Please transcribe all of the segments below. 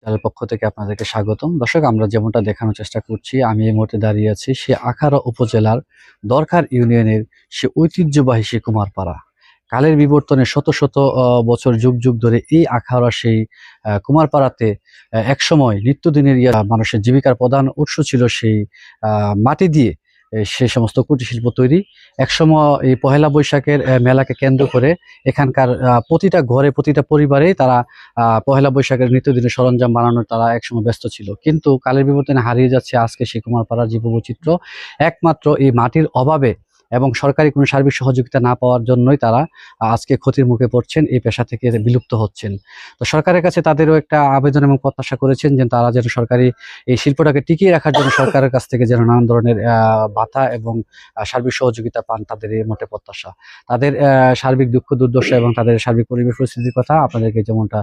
চ্যানেলের পক্ষ থেকে আপনাদেরকে স্বাগতম। দর্শক, আমরা যেমনটা দেখানোর চেষ্টা করছি, আমি এই মুহূর্তে দাঁড়িয়ে আছি সে আখাউড়া উপজেলার দরখার ইউনিয়নের সে ঐতিহ্যবাহী সে কুমারপাড়া। কালের বিবর্তনে শত শত বছর যুগ যুগ ধরে এই আখাউড়া সেই কুমারপাড়াতে একসময় নিত্যদিনের মানুষের জীবিকার প্রধান উৎস ছিল সেই মাটি দিয়ে সেই সমস্ত কুটির শিল্প তৈরি। একসময় এই পহেলা বৈশাখের মেলাকে কেন্দ্র করে এখানকার প্রতিটা ঘরে প্রতিটা পরিবারেই তারা পহেলা বৈশাখের নিত্যদিনের সরঞ্জাম বানানোর তারা একসময় ব্যস্ত ছিল, কিন্তু কালের বিবর্তনে হারিয়ে যাচ্ছে আজকে সেই কুমারপাড়ার জীববৈচিত্র্য। একমাত্র এই মাটির অভাবে এবং সরকারি কোনো সার্বিক সহযোগিতা না পাওয়ার জন্যই তারা আজকে ক্ষতির মুখে পড়ছেন, এই পেশা থেকে বিলুপ্ত হচ্ছেন। তো সরকারের কাছে তাদেরও একটা আবেদন এবং প্রত্যাশা করেছেন যে তারা যেন সরকারি এই শিল্পটাকে টিকিয়ে রাখার জন্য সরকারের কাছ থেকে যেন নানান ধরনের ভাতা এবং সার্বিক সহযোগিতা পান, তাদের এই মোটে প্রত্যাশা। তাদের সার্বিক দুঃখ দুর্দশা এবং তাদের সার্বিক পরিবেশ পরিস্থিতির কথা আপনাদেরকে যেমনটা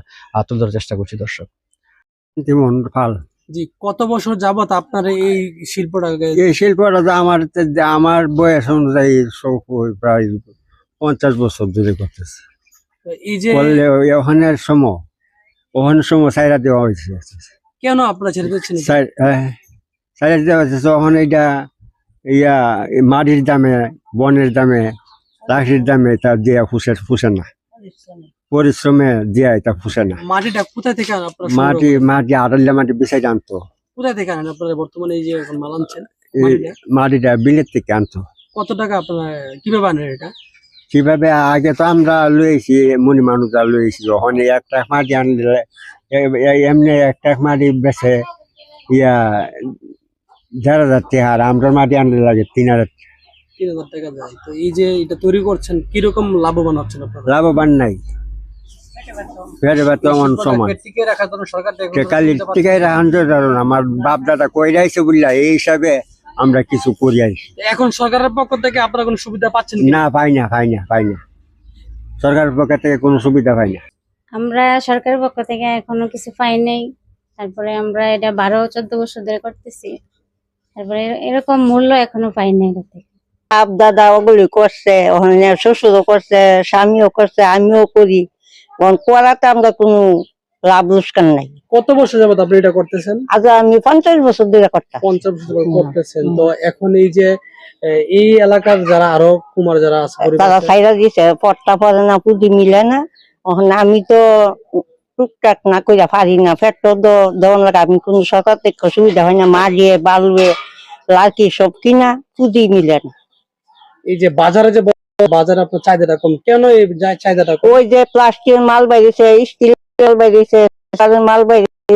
তুলে ধরার চেষ্টা করছি। দর্শক, যেমন ফাল জি, কত বছর যাবত আপনার এই শিল্পটাকে? এই শিল্পটা আমার বয়স অনুযায়ী প্রায় 50 বছর ধরে করতেছে। এই যে করলে ওখানের সময় সাইরা দেওয়া হয়েছে। কেন আপনারা ছেড়ে দিচ্ছেন? সাইরা দেওয়া হয়েছে তখন এইটা মাটির দামে, বনের দামে, লাঠির দামে তা দিয়া ফুসে না, পরিশ্রমে দিয়া এটা ফুসে না। মাটিটা কোথা থেকে আনেন আপনারা? মাটি আড়াল্লা মাটি বিছাই আনতো। কোথা থেকে আনেন আপনারা বর্তমানে এই যে এখন মাল আনছেন? মাটিটা বিলেত থেকে আনতো। কত টাকা আপনারা কিভাবে আনেন এটা? কিভাবে? আগে তো আমরা লইছি, মনি মানুষ লইছি, ওখানে 1 ট্রাক মাটি আনলে এমনি 1 ট্রাক মাটি বেছে 1,500 টাকা, আর আমরা মাটি আনলে লাগে 3,000 টাকা যায়। তো এই যে এটা তৈরি করছেন, কিরকম লাভবান হচ্ছেন আপনারা? লাভবান নাই। টিকে রাখার জন্য সরকার টিকাই রাখান আমার বাপ দাদা কই রাইছে বুঝলা, এই হিসাবে আমরা কিছু করি আর। এখন সরকারের পক্ষ থেকে আপনারা কোনো সুবিধা পাচ্ছেন না? পাই না। সরকারের পক্ষ থেকে কোনো সুবিধা পাই না। আমরা সরকারের পক্ষ থেকে এখনো কিছু পাই নাই। তারপরে আমরা এটা 12-14 বছর ধরে করতেছি, তারপরে এরকম মূল্য এখনো পাই নাই। বাপ দাদা ওগুলি করছে, ওখানে শ্বশুরও করছে, স্বামীও করছে, আমিও করি। করাতে আমরা কোনো লাভ লোকসান নাই। কত বছর যাবত আপনি এটা করতেছেন? আজ আমি 50 বছর ধরে করতাম। 50 বছর করতেছেন। তো এখন এই যে এই এলাকার যারা আরো কুমার যারা আছে তারা ছাইরা দিছে, পট্টা পরে না, পুঁজি মিলে না। ওখানে আমি তো টুকটাক না কইরা পারি না, পেট্রোল দেওয়ার লাগে। আমি কোনো সরকার থেকে সুবিধা হয় না, মারিয়ে বালুয়ে লাঠি সব কিনা, পুঁজি মিলে না। এই যে বাজারে আপনার চাহিদাটা কম কেন? এই চাহিদাটা কম? ওই যে প্লাস্টিকের মাল বাইরেছে, স্টিলের বাইরেছে, মাল বাইরেছে,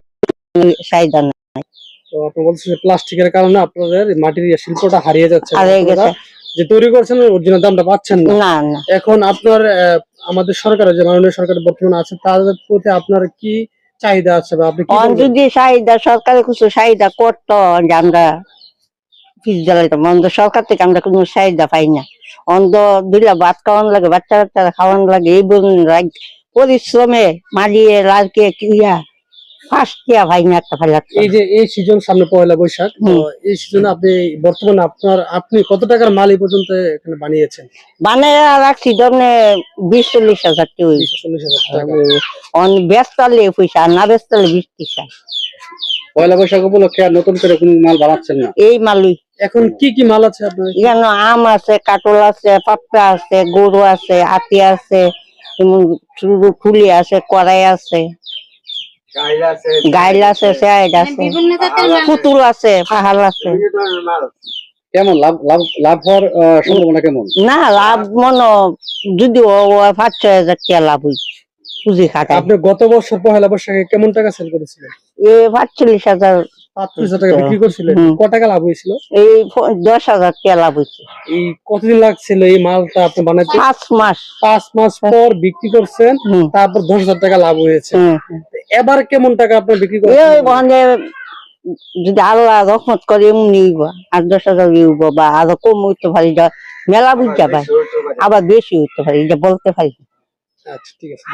চাহিদা নাই। তো আপনি বলছেন প্লাস্টিকের কারণে আপনাদের মাটির শিল্পটা হারিয়ে যাচ্ছে, হারিয়ে গেছে। যে তৈরি করছেন অরিজিনাল দামটা পাচ্ছেন না। এখন আপনার আমাদের সরকারের যে মাননীয় সরকার বর্তমানে আছে তাদের প্রতি আপনার কি চাহিদা আছে, বা আপনি যদি চাহিদা সরকারে কিছু চাহিদা করতো যে আমরা ফিস জ্বালাইতাম, সরকার থেকে আমরা কোনো চাহিদা পাই না। অন্ধ দুইটা ভাত খাওয়ানো লাগে, বাচ্চা বাচ্চারা খাওয়ানো লাগে, এই বলুন পরিশ্রমে মারিয়ে লালকে ক্রিয়া ফাঁসটিয়া ভাই না একটা ভাই। এই যে এই সিজন সামনে পয়লা বৈশাখ, এই সিজনে আপনি বর্তমানে আপনি কত টাকার মাল এই পর্যন্ত এখানে বানিয়েছেন? বানিয়ে রাখছি ধরনে 20-40 হাজার টাকা। বেচতালে পয়সা, না বেচতালে 20 টাকা। পয়লা বৈশাখ উপলক্ষে আর নতুন করে কোনো মাল বানাচ্ছেন না? এই মালই। এখন কি কি মাল আছে আপনার? এখানে আম আছে, কাটল আছে, পাপড়া আছে, গরু আছে, হাতি আছে, ফুলি আছে, কড়াই আছে, গাইল আছে, সাইড আছে, পুতুল আছে, পাহাড় আছে। কেমন লাভ হওয়ার সম্ভাবনা কেমন? না, লাভ মনে যদি 5-6 হাজার টাকা লাভ হয়েছে পুঁজি খাটা। আপনি গত বছর পহেলা বৈশাখে কেমন টাকা সেল করেছিলেন? 45 হাজার। 45 টাকা বিক্রি করছিলেন। কত টাকা লাভ হয়েছিল? এই 10 হাজার টাকা লাভ হয়েছে। এই কতদিন লাগছিল এই মালটা আপনি বানাইতে? 5 মাস। 5 মাস পর বিক্রি করছেন, তারপর 10,000 টাকা লাভ হয়েছে। এবার কেমন টাকা আপনি বিক্রি করছেন? যদি আল্লাহ রহমত করে এমনি 8-10 হাজার হইব, বা আরো কম হইতে পারি, মেলা বুঝতে পারি, আবার বেশি হইতে পারি, এটা বলতে পারি। আচ্ছা, ঠিক আছে।